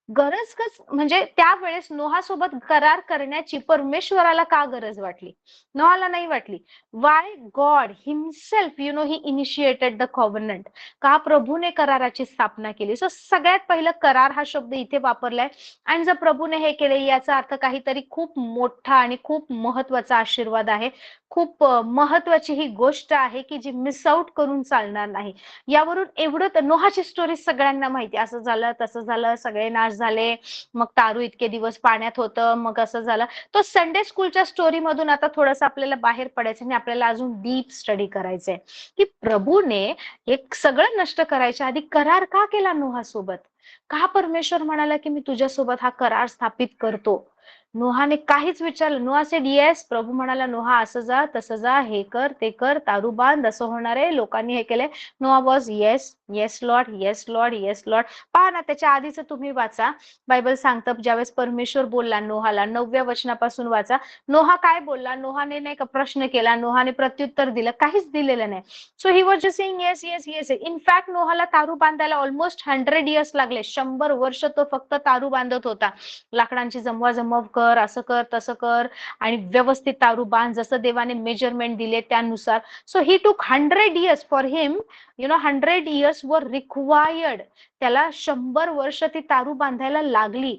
गरज कस म्हणजे त्यावेळेस नोहासोबत करार करण्याची परमेश्वराला का गरज वाटली? नोहाला नाही वाटली. Why God himself he initiated the covenant. का प्रभूने कराराची स्थापना केली. सो सगळ्यात पहिलं करार हा शब्द इथे वापरलाय. आणि जर प्रभूने हे केले याचा अर्थ काहीतरी खूप मोठा आणि खूप महत्वाचा आशीर्वाद आहे. खूप महत्वाची ही गोष्ट आहे की जी मिस आउट करून चालणार नाही. यावरून एवढं तर नोहाची स्टोरी सगळ्यांना माहिती, असं झालं तसं झालं, सगळे नाश झाले, मग तारू इतके दिवस पाण्यात होतं, मग असं झालं. तो संडे स्कूलच्या स्टोरी मधून आता थोडंसं आपल्याला बाहेर पडायचं आणि आपल्याला अजून डीप स्टडी करायचंय की प्रभूने हे सगळं नष्ट करायच्या आधी करार का केला नोहासोबत? का परमेश्वर म्हणाला की मी तुझ्यासोबत हा करार स्थापित करतो? नोहाने काहीच विचारलं. नोहा सेड येस. प्रभू म्हणाला नोहा असं जा, तसं जा, हे कर, ते कर, तारू बांध, असं होणार आहे, लोकांनी हे केलंय. Noah was yes, yes Lord, yes Lord, yes Lord. पहा ना, त्याच्या आधीच तुम्ही वाचा. बायबल सांगतं ज्यावेळेस परमेश्वर बोलला नोहाला, 9व्या वचनापासून वाचा. नोहा काय बोलला? नोहाने नाही का प्रश्न केला, नोहाने प्रत्युत्तर दिलं, काहीच दिलेलं नाही. So he was just saying yes, yes, yes. In fact नोहाला तारू बांधायला ऑलमोस्ट 100 इयर्स लागले. 100 वर्ष तो फक्त तारू बांधत होता. लाकडांची जमवाजमव कर, असं कर, तसं कर, आणि व्यवस्थित तारू बांध, जसं देवाने मेजरमेंट दिले त्यानुसार. सो ही टूक 100 years for him. 100 years were required. त्याला 100 वर्ष ती तारू बांधायला लागली.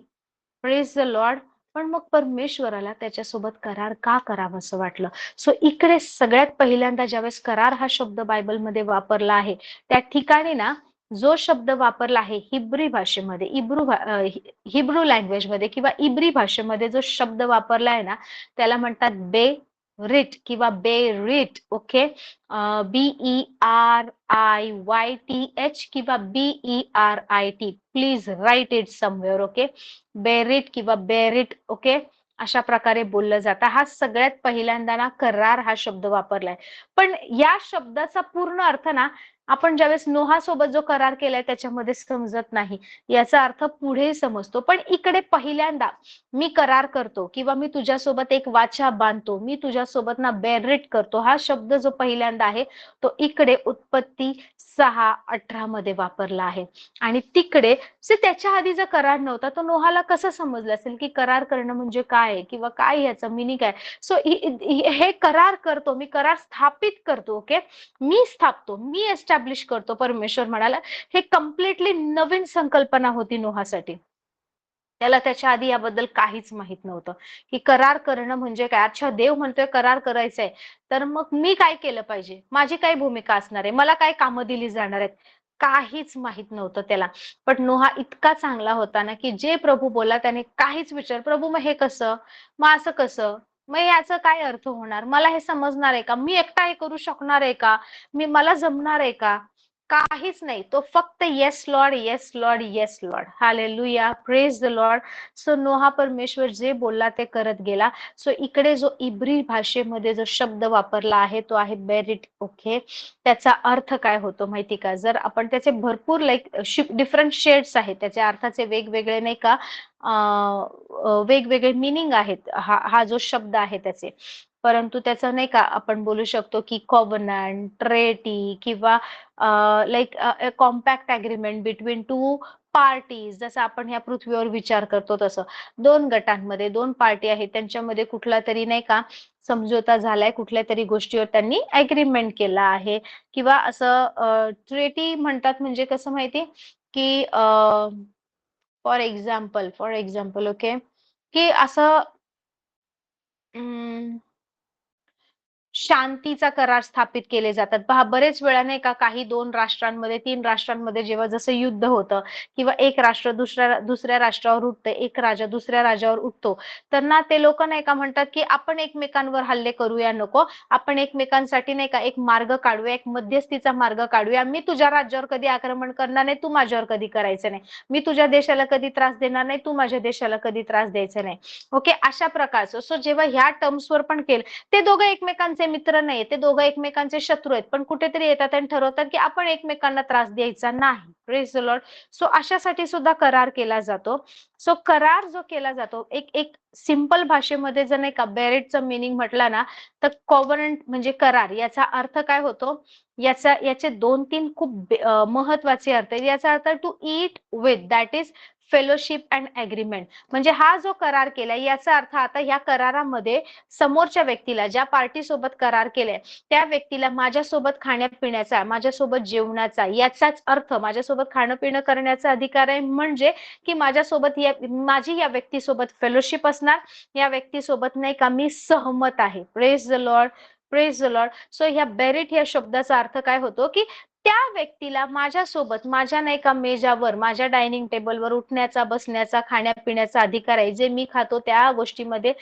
Praise the Lord. पण मग परमेश्वराला त्याच्यासोबत करार का करावं असं वाटलं? सो इकडे सगळ्यात पहिल्यांदा ज्यावेळेस करार हा शब्द बायबलमध्ये वापरला आहे, त्या ठिकाणी ना जो शब्द वापरला आहे हिब्री भाषेमध्ये, हिब्रू लँग्वेजमध्ये किंवा इब्री भाषेमध्ये जो शब्द वापरला आहे ना, त्याला म्हणतात बे रिट किंवा बे रिट. ओके. BERIYTH किंवा BERIT. Please write it somewhere. Okay. Beirut किंवा बेरिट. ओके. अशा प्रकारे बोललं जातं. हा सगळ्यात पहिल्यांदा ना करार हा शब्द वापरलाय. पण या शब्दाचा पूर्ण अर्थ ना आपण ज्यावेळेस नोहासोबत जो करार केलाय त्याच्यामध्ये समजत नाही. याचा अर्थ पुढे समजतो. पण इकडे पहिल्यांदा मी करार करतो किंवा मी तुझ्यासोबत एक वाचा बांधतो, मी तुझ्यासोबत ना बेरिट करतो, हा शब्द जो पहिल्यांदा आहे तो इकडे उत्पत्ती 6:18 मध्ये वापरला आहे. आणि तिकडे त्याच्या आधी जर करार नव्हता तो नोहाला कसं समजलं असेल की करार करणं म्हणजे काय आहे किंवा काय याचा मिनिंग आहे? सो हे करार करतो, मी करार स्थापित करतो. ओके. मी स्थापतो, मी एस्टॅब्लिश करतो, परमेश्वर म्हणाला. हे कम्प्लिटली नवीन संकल्पना होती नोहासाठी. त्याला त्याच्या आधी याबद्दल काहीच माहित नव्हतं की करार करणं म्हणजे काय. अच्छा, देव म्हणतोय करार करायचंय, तर मग मी काय केलं पाहिजे, माझी काय भूमिका असणार आहे, मला काय कामं दिली जाणार आहेत, काहीच माहित नव्हतं त्याला. पण नोहा इतका चांगला होता ना की जे प्रभू बोला त्याने काहीच विचार, प्रभू मग हे कसं, मग असं कसं, मग याचा काय अर्थ होणार, मला हे समजणार आहे का, मी एकटा हे करू शकणार आहे का, मला जमणार आहे का? काहीच नाही. तो फक्त yes Lord, yes Lord, yes Lord. Hallelujah. Praise the Lord. So Noah परमेश्वर जे बोलला ते करत गेला. सो इकडे जो इब्री भाषेमध्ये जो शब्द वापरला आहे तो आहे बेरिट. ओके. त्याचा अर्थ काय होतो माहिती का? जर आपण त्याचे भरपूर डिफरंट शेड्स आहेत, त्याच्या अर्थाचे वेगवेगळे नाही का वेगवेगळे मिनिंग आहेत. हा जो शब्द आहे त्याचे, परंतु त्याचं नाही का आपण बोलू शकतो की कॉव्हनंट, ट्रेटी किंवा like compact agreement between two parties. जसं आपण ह्या पृथ्वीवर विचार करतो तसं 2 गटांमध्ये 2 पार्टी आहेत, त्यांच्यामध्ये कुठला तरी नाही का समझोता झालाय, कुठल्या तरी गोष्टीवर त्यांनी अग्रीमेंट केला आहे किंवा असं ट्रेटी म्हणतात म्हणजे कसं माहिती की फॉर एक्झाम्पल ओके की असं अं, शांतीचा करार स्थापित केले जातात पहा बरेच वेळा नाही का काही दोन राष्ट्रांमध्ये तीन राष्ट्रांमध्ये जेव्हा जसं युद्ध होतं किंवा एक राष्ट्र दुसऱ्या राष्ट्रावर उठतं एक राजा दुसऱ्या राजावर उठतो तर ना ते लोक नाही का म्हणतात की आपण एकमेकांवर हल्ले करूया नको आपण एकमेकांसाठी नाही का एक मार्ग काढूया एक मध्यस्थीचा मार्ग काढूया मी तुझ्या राज्यावर कधी आक्रमण करणार नाही तू माझ्यावर कधी करायचं नाही मी तुझ्या देशाला कधी त्रास देणार नाही तू माझ्या देशाला कधी त्रास द्यायचा नाही ओके अशा प्रकारचं सो जेव्हा ह्या टर्म्सवर पण केलं ते दोघं एकमेकांचे मित्र नाही ते दोघं एकमेकांचे शत्रू आहेत पण कुठेतरी येतात आणि ठरवतात की आपण एकमेकांना त्रास द्यायचा नाही प्रेज द लॉर्ड सो अशासाठी सुद्धा करार केला जातो सो करार जो केला जातो एक एक सिंपल भाषेमध्ये जर नाही का बेरेटचं मिनिंग म्हटला ना तर कॉव्हनंट म्हणजे करार याचा अर्थ काय होतो याचे दोन तीन खूप महत्वाचे अर्थ आहेत याचा अर्थ to eat with that is fellowship and agreement म्हणजे हा जो करार केलाय याचा अर्थ आता ह्या करारामध्ये समोरच्या व्यक्तीला ज्या पार्टी सोबत करार केलाय त्या व्यक्तीला माझ्यासोबत खाण्यापिण्याचा माझ्यासोबत जेवणाचा याचाच अर्थ माझ्यासोबत खाणं पिणं करण्याचा अधिकार आहे म्हणजे की माझ्यासोबत माझी या व्यक्तीसोबत फेलोशिप असणार या व्यक्तीसोबत नाही का मी सहमत आहे praise the Lord praise the Lord so ह्या बेरिट या शब्दाचा अर्थ काय होतो की त्या व्यक्तीला माझ्यासोबत माझ्या नाही का मेजावर माझ्या डायनिंग टेबलवर उठण्याचा बसण्याचा खाण्यापिण्याचा अधिकार आहे जे मी खातो त्या गोष्टीमध्ये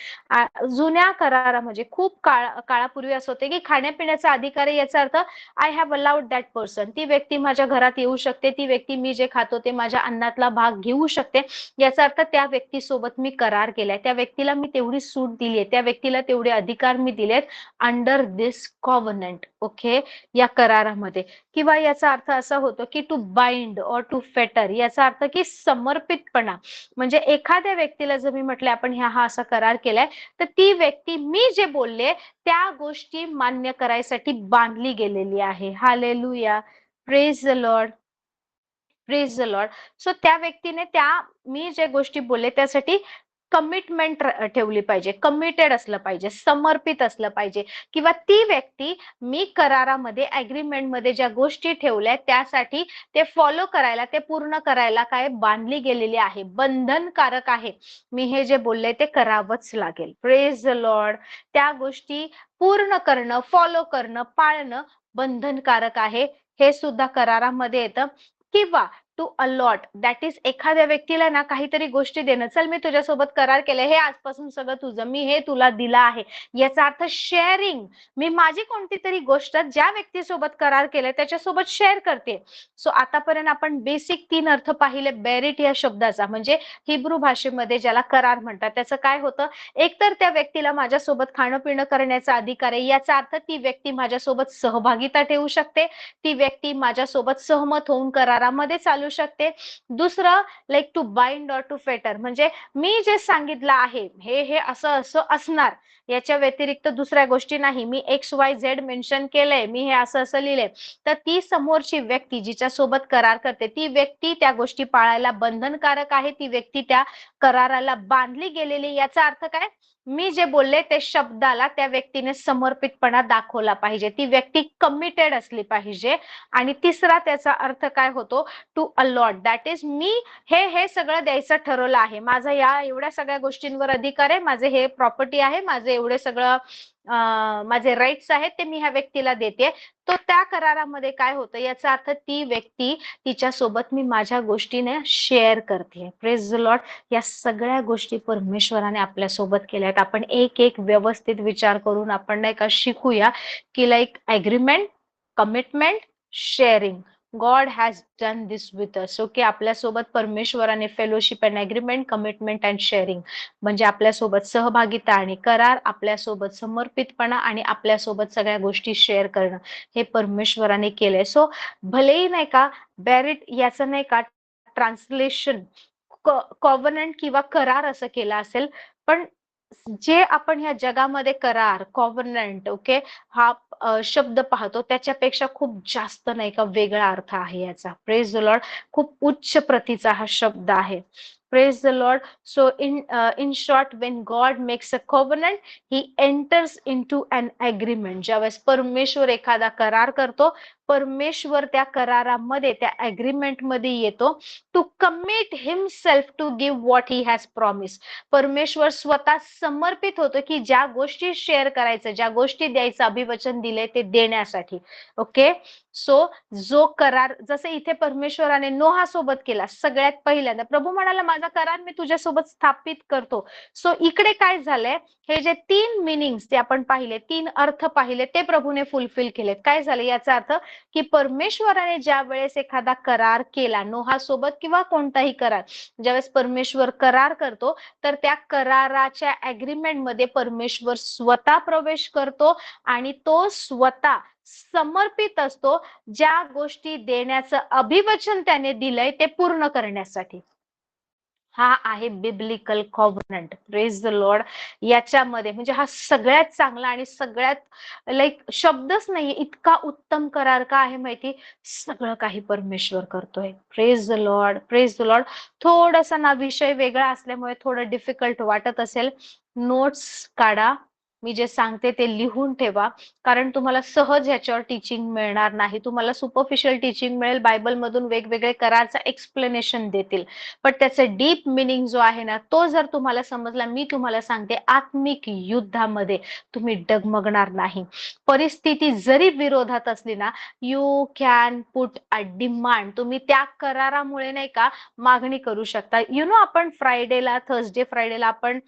जुन्या करारा म्हणजे खूप काळापूर्वी असं होते की खाण्यापिण्याचा अधिकार आहे याचा अर्थ I have allowed that person ती व्यक्ती माझ्या घरात येऊ शकते ती व्यक्ती मी जे खातो ते माझ्या अन्नातला भाग घेऊ शकते याचा अर्थ त्या व्यक्तीसोबत मी करार केलाय त्या व्यक्तीला मी तेवढी सूट दिली आहे त्या व्यक्तीला तेवढे अधिकार मी दिलेत अंडर दिस कॉव्हनंट ओके या करारामध्ये किंवा याचा अर्थ असा होतो की to bind or to fetter याचा अर्थ की समर्पितपणा म्हणजे एखाद्या व्यक्तीला जर मी म्हटलं आपण हा असा करार केलाय तर ती व्यक्ती मी जे बोलले त्या गोष्टी मान्य करायसाठी बांधली गेलेली आहे hallelujah praise the Lord praise the Lord so त्या व्यक्तीने त्या मी जे गोष्टी बोलले त्यासाठी कमिटमेंट ठेवली पाहिजे कमिटेड असलं पाहिजे समर्पित असलं पाहिजे किंवा ती व्यक्ती मी करारामध्ये अग्रीमेंटमध्ये ज्या गोष्टी ठेवल्या त्यासाठी ते फॉलो करायला ते पूर्ण करायला काय बांधली गेलेली आहे बंधनकारक आहे मी हे जे बोलले ते करावंच लागेल प्रेज द लॉर्ड त्या गोष्टी पूर्ण करणं फॉलो करणं पाळणं बंधनकारक आहे हे सुद्धा करारामध्ये येतं किंवा टू अलॉट दॅट इज एखाद्या व्यक्तीला ना काहीतरी गोष्टी देणं चल मी तुझ्यासोबत करार केलंय हे आजपासून सगळं तुझं मी हे तुला दिलं आहे याचा अर्थ शेअरिंग मी माझी कोणती तरी गोष्ट ज्या व्यक्तीसोबत करार केलाय त्याच्यासोबत शेअर करते सो आतापर्यंत आपण बेसिक तीन अर्थ पाहिले बेरिट या शब्दाचा म्हणजे हिब्रू भाषेमध्ये ज्याला करार म्हणतात त्याचं काय होतं एकतर त्या व्यक्तीला माझ्यासोबत खाणं पिणं करण्याचा अधिकार आहे याचा अर्थ ती व्यक्ती माझ्यासोबत सहभागिता ठेवू शकते ती व्यक्ती माझ्यासोबत सहमत होऊन करारामध्ये चालू शकते दुसरं like to bind or to fetter म्हणजे मी जे सांगितलं आहे हे असं असं असणार याच्या व्यतिरिक्त दुसऱ्या गोष्टी नाही मी XYZ मेन्शन केलंय मी हे असं असं लिहिलंय तर ती समोरची व्यक्ती जिच्या सोबत करार करते ती व्यक्ती त्या गोष्टी पाळायला बंधनकारक आहे ती व्यक्ती त्या कराराला बांधली गेलेली याचा अर्थ काय मी जे बोलले ते शब्दाला त्या व्यक्तीने समर्पितपणा दाखवला पाहिजे ती व्यक्ती कमिटेड असली पाहिजे आणि तिसरा त्याचा अर्थ काय होतो टू अलॉट दॅट इज मी हे सगळं द्यायचं ठरवलं आहे माझा या एवढ्या सगळ्या गोष्टींवर अधिकार आहे माझे हे प्रॉपर्टी आहे माझे एवढे सगळं माझे राईट्स आहेत ते मी ह्या व्यक्तीला देते तो त्या करारामध्ये काय होतं याचा अर्थ ती व्यक्ती तिच्या सोबत मी माझ्या गोष्टीने शेअर करते प्रेज द लॉर्ड या सगळ्या गोष्टी परमेश्वराने आपल्या सोबत केल्या आहेत आपण एक एक व्यवस्थित विचार करून आपण नाही का शिकूया की like agreement commitment sharing God has done this with us okay आपल्यासोबत परमेश्वराने fellowship and agreement commitment and sharing म्हणजे आपल्यासोबत सहभागिता आणि करार आपल्यासोबत समर्पितपणा आणि आपल्यासोबत सगळ्या गोष्टी शेअर करणं हे परमेश्वराने केलंय सो भलेही नाही का बेरिट याचं नाही का ट्रान्सलेशन कॉव्हनंट किंवा करार असं केला असेल पण जे आपण ह्या जगामध्ये करार कॉव्हनंट ओके हा शब्द पाहतो त्याच्यापेक्षा खूप जास्त नाही का वेगळा अर्थ आहे याचा प्रेज द लॉर्ड खूप उच्च प्रतीचा हा शब्द आहे Praise the Lord. So in short, when God makes a covenant, he enters into an agreement. ज्यावेळेस परमेश्वर एखादा करार करतो, परमेश्वर त्या करारामध्ये, त्या अग्रीमेंट मध्ये येतो, to commit himself to give what he has promise. परमेश्वर स्वतः समर्पित होतो की ज्या गोष्टी शेअर करायचं, ज्या गोष्टी द्यायचं अभिवचन दिले ते देण्यासाठी. ओके. सो जो करार जसे इथे परमेश्वराने नोहासोबत केला, सगळ्यात पहिल्यांदा प्रभू म्हणाला माझा करार मी तुझ्यासोबत स्थापित करतो. सो इकडे काय झालंय, हे जे 3 मिनिंग्स जे आपण पाहिले, 3 अर्थ पाहिले, ते प्रभूने फुलफिल केलेत. काय झालं याचा अर्थ, की परमेश्वराने ज्या वेळेस एखादा करार केला नोहासोबत किंवा कोणताही करार, ज्यावेळेस परमेश्वर करार करतो, तर त्या कराराच्या अग्रीमेंट मध्ये परमेश्वर स्वतः प्रवेश करतो आणि तो स्वतः समर्पित असतो ज्या गोष्टी देण्याचं अभिवचन त्याने दिलंय ते पूर्ण करण्यासाठी. हा आहे biblical covenant. Praise the Lord. याच्यामध्ये म्हणजे हा सगळ्यात चांगला आणि सगळ्यात शब्दच नाहीये, इतका उत्तम करार का आहे माहिती, सगळं काही परमेश्वर करतोय. Praise the Lord, praise the Lord. थोडासा ना विषय वेगळा असल्यामुळे थोडं डिफिकल्ट वाटत असेल, नोट्स काढा, मी जे सांगते ते लिहून ठेवा, कारण तुम्हाला सहज ह्याच्यावर टीचिंग मिळणार नाही. तुम्हाला सुपरफिशियल टीचिंग मिळेल, बायबल मधून वेगवेगळे करारचं एक्सप्लेनेशन देतील, पण त्याचे डीप मिनिंग जो आहे ना, तो जर तुम्हाला समजला, मी तुम्हाला सांगते आत्मिक युद्धामध्ये तुम्ही डगमगणार नाही. परिस्थिती जरी विरोधात असली ना, you can put a demand, तुम्ही त्या करारामुळे नाही का मागणी करू शकता. आपण थर्सडे फ्रायडेला आपण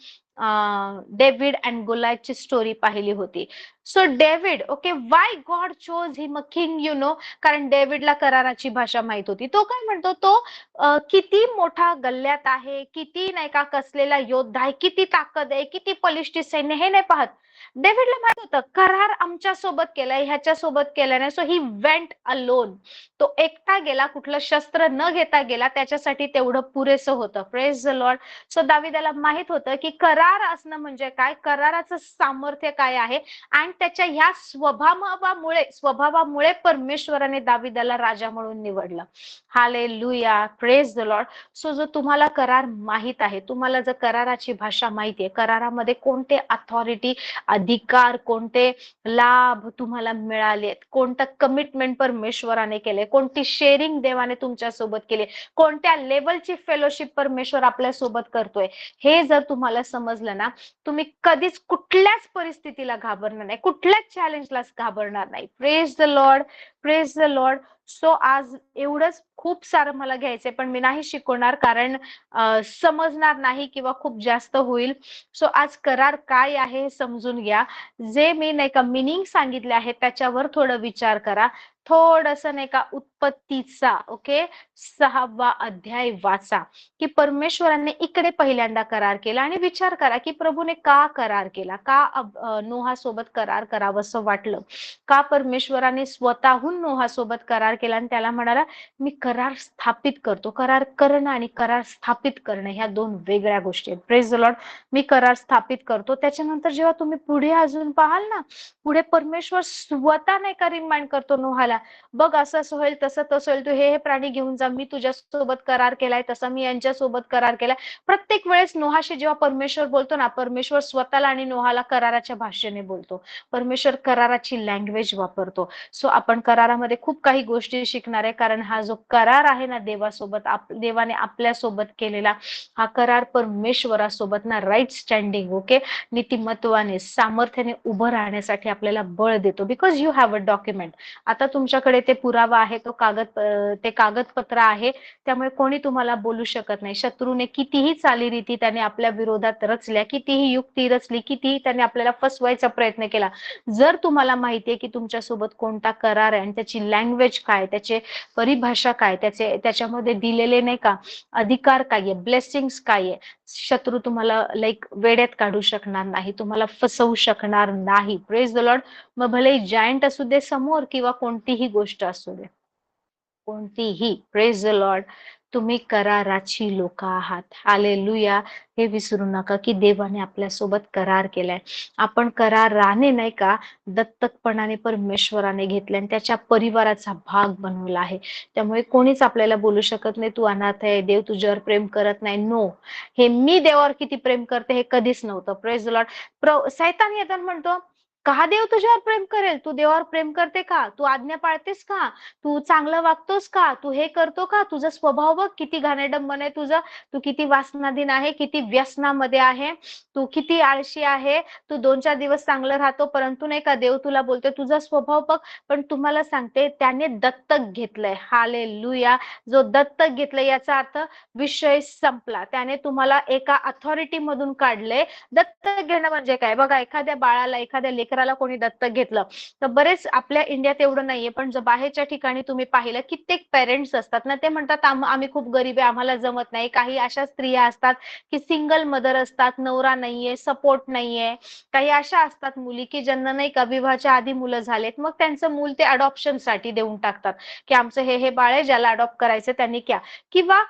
डेव्हिड अँड गोलायतची स्टोरी पाहिली होती. So David, okay, Y God chose him a king, कारण डेव्हिडला कराराची भाषा माहित होती. तो काय म्हणतो, तो किती मोठा गल्ल्यात आहे, किती नाही का कसलेला योद्धा आहे, किती ताकद आहे, किती बलिष्ठ सैन्य, हे नाही पाहत. डेव्हिडला माहित होतं करार आमच्या सोबत केलाय, ह्याच्या सोबत केलाय नाही. So he went alone. तो एकटा गेला, कुठलं शस्त्र न घेता गेला, त्याच्यासाठी तेवढं पुरेसं होतं. Praise the Lord. सो दाविदाला माहित होतं की करार असणं म्हणजे काय, कराराचं सामर्थ्य काय आहे, आणि त्याच्या ह्या स्वभावामुळे परमेश्वराने दाविदाला राजा म्हणून निवडलं. Hallelujah, praise the Lord. So जो तुम्हाला करार माहित आहे, तुम्हाला जर कराराची भाषा माहितीये, करारामध्ये कोणते अथॉरिटी, अधिकार, कोणते लाभ तुम्हाला मिळालेत, कोणतं कमिटमेंट परमेश्वराने केले, कोणती शेअरिंग देवाने तुमच्या सोबत केली, कोणत्या लेवलची फेलोशिप परमेश्वर आपल्या सोबत करतोय, हे जर तुम्हाला समजलं ना, तुम्ही कधीच कुठल्याच परिस्थितीला घाबरणार नाही, कुठल्याच चॅलेंजला घाबरणार नाही. Praise the Lord, praise the Lord. So आज एवढंच, खूप सारं मला घ्यायचंय पण मी नाही शिकवणार, कारण समजणार नाही किंवा खूप जास्त होईल. सो आज करार काय आहे हे समजून घ्या. जे मी नाही का मिनिंग सांगितले आहे त्याच्यावर थोडं विचार करा. थोडस नाही का उत्पत्तीचा, ओके, 6वा अध्याय वाचा, की परमेश्वराने इकडे पहिल्यांदा करार केला, आणि विचार करा की प्रभूने का करार केला, का नोहासोबत करार करावंसं वाटलं, का परमेश्वराने स्वतःहून नोहासोबत करार केला आणि त्याला म्हणाला मी करार स्थापित करतो. करार करणं आणि करार स्थापित करणं ह्या 2 वेगळ्या गोष्टी आहेत. Praise the Lord. मी करार स्थापित करतो. त्याच्यानंतर जेव्हा तुम्ही पुढे अजून पाहाल ना, पुढे परमेश्वर स्वतः नाही का रिमाइंड करतो नोहाला, बघ असं असं होईल, तसं तसं होईल, तू हे प्राणी घेऊन जा, मी तुझ्यासोबत करार केलाय, तसा मी यांच्यासोबत करार केलाय. प्रत्येक वेळेस नोहाशी जेव्हा परमेश्वर बोलतो ना, परमेश्वर स्वतःला आणि नोहाला कराराच्या भाषेने बोलतो. परमेश्वर कराराची लँग्वेज वापरतो. सो आपण करारामध्ये खूप काही गोष्टी शिकणार आहे, कारण हा जो करार आहे ना देवासोबत, देवाने आपल्यासोबत केलेला, हा करार परमेश्वरासोबत ना राईट स्टँडिंग, ओके, नीतिमत्वाने, सामर्थ्याने उभं राहण्यासाठी आपल्याला बळ देतो. Because you have a document. आता तुमच्याकडे ते पुरावा आहे, तो ते कागदपत्र आहे, त्यामुळे कोणी तुम्हाला बोलू शकत नाही. शत्रूने कितीही चालीरीती त्याने आपल्या विरोधात रचल्या, कितीही युक्ती रचली, कितीही त्याने आपल्याला फसवायचा प्रयत्न केला, जर तुम्हाला माहितीये की तुमच्यासोबत कोणता करार आहे आणि त्याची लँग्वेज काय, त्याचे परिभाषा काय, त्याच्यामध्ये दिलेले नाही का अधिकार काय आहे, ब्लेसिंग्स काय आहे, शत्रू तुम्हाला वेड्यात काढू शकणार नाही, तुम्हाला फसवू शकणार नाही. Praise the Lord. मग भले जायंट असू दे समोर किंवा कोणतीही गोष्ट असू दे. कोणतीही. Praise the Lord. तुम्ही कराराची लोक आहात. हालेलुया. हे विसरू नका की देवाने आपल्यासोबत करार केलाय. आपण कराराने नाही का दत्तकपणाने परमेश्वराने घेतले आणि त्याच्या परिवाराचा भाग बनवला आहे. त्यामुळे कोणीच आपल्याला बोलू शकत नाही तू अनाथ आहे, देव तुझ्यावर प्रेम करत नाही. नो, हे मी देवावर किती प्रेम करते हे कधीच नव्हतं. Praise the Lord. सैतान येताना म्हणतो का देव तुझ्यावर प्रेम करेल? तू देवावर प्रेम करते का? तू आज्ञा पाळतेस का? तू चांगलं वागतोस का? तू हे करतो का? तुझा स्वभाव बघ किती घाणेरडं आहे तुझं. तू किती वासनाधीन आहे, किती व्यसनामध्ये आहे, तू किती आळशी आहे. तू 2-4 दिवस चांगलं राहतो परंतु नाही का देव तुला बोलतोय तुझा स्वभाव बघ. पण तुम्हाला सांगते त्याने दत्तक घेतलंय. हालेलुया. जो दत्तक घेतलंय याचा अर्थ विषय संपला. त्याने तुम्हाला एका अथॉरिटी मधून काढले. दत्तक घेणं म्हणजे काय? बघा, एखाद्या बाळाला, एखाद्या लेकराला कोणी दत्तक घेतलं तर बरेच आपल्या इंडियात एवढं नाहीये पण जर बाहेरच्या ठिकाणी तुम्ही पाहिलं कित्येक पेरेंट्स असतात ना, ते म्हणतात आम्ही खूप गरीब आहे, आम्हाला जमत नाही. काही अशा स्त्रिया असतात की सिंगल मदर असतात, नवरा नाहीये, सपोर्ट नाहीये. काही अशा असतात मुली की ज्यांना नाही का विवाहाच्या आधी मुलं झालेत, मग त्यांचं मूल ते अडॉप्शन साठी देऊन टाकतात की आमचं हे बाळ आहे, ज्याला अडॉप्ट करायचं त्यांनी क्या. किंवा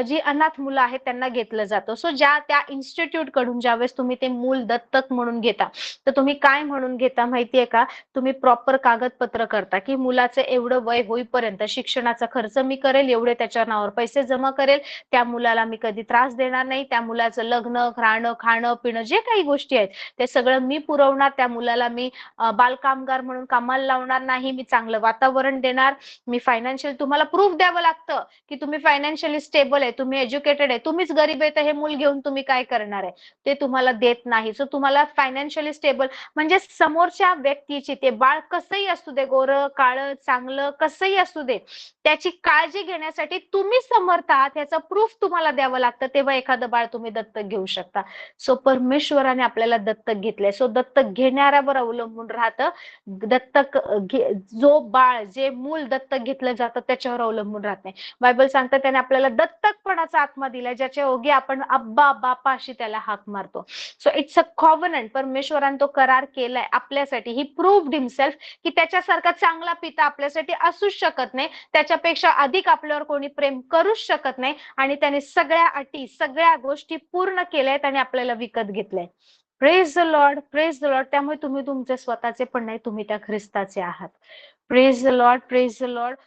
जी अनाथ मुलं आहेत त्यांना घेतलं जातं. सो ज्या त्या इन्स्टिट्यूट कडून ज्यावेळेस तुम्ही ते मूल दत्तक म्हणून घेता तर तुम्ही काय म्हणून घेता माहितीये का? तुम्ही प्रॉपर कागदपत्र करता की मुलाचं एवढं वय होईपर्यंत शिक्षणाचा खर्च मी करेल, एवढे त्याच्या नावावर पैसे जमा करेल, त्या मुलाला मी कधी त्रास देणार नाही, त्या मुलाचं लग्न, राहणं, खाणं, पिणं जे काही गोष्टी आहेत ते सगळं मी पुरवणार. त्या मुलाला मी बालकामगार म्हणून कामाला लावणार नाही, मी चांगलं वातावरण देणार. मी फायनान्शियल तुम्हाला प्रूफ द्यावं लागतं की तुम्ही फायनान्शियली स्टेबल आहे, तुम्ही एज्युकेटेड आहे. तुम्हीच गरीब आहे तर हे मूल घेऊन तुम्ही काय करणार आहे? ते तुम्हाला देत नाही. सो तुम्हाला फायनान्शियली स्टेबल म्हणजे समोरच्या व्यक्तीची, ते बाळ कसंही असू दे, गोरं काळं चांगलं कसंही असू दे, त्याची काळजी घेण्यासाठी तुम्ही समर्थ आहात याचं प्रूफ तुम्हाला द्यावं लागतं, तेव्हा एखादं बाळ तुम्ही दत्तक घेऊ शकता. सो परमेश्वराने आपल्याला दत्तक घेतलंय. सो दत्तक घेणाऱ्यावर अवलंबून राहतं. दत्तक जो बाळ, जे मूल दत्तक घेतलं जातं त्याच्यावर अवलंबून राहत नाही. बायबल सांगतं त्याने आपल्याला दत्तकपणाचा आत्मा दिलाय, ज्याच्या ओघी आपण अब्बा बापा अशी त्याला हाक मारतो. So it's a covenant. परमेश्वराने तो करार केलाय आपल्यासाठी. ही प्रूव्ड हिमसेल्फ की त्याच्यासारखा चांगला पिता आपल्यासाठी असूच शकत नाही, त्याच्यापेक्षा अधिक आपल्यावर कोणी प्रेम करूच शकत नाही. आणि त्याने सगळ्या अटी, सगळ्या गोष्टी पूर्ण केल्यात आणि आपल्याला विकत घेतलंय. Praise the Lord, praise the Lord. त्यामुळे तुम्ही तुमचे स्वतःचे पण नाही, तुम्ही त्या ख्रिस्ताचे आहात. Praise the Lord, praise the Lord.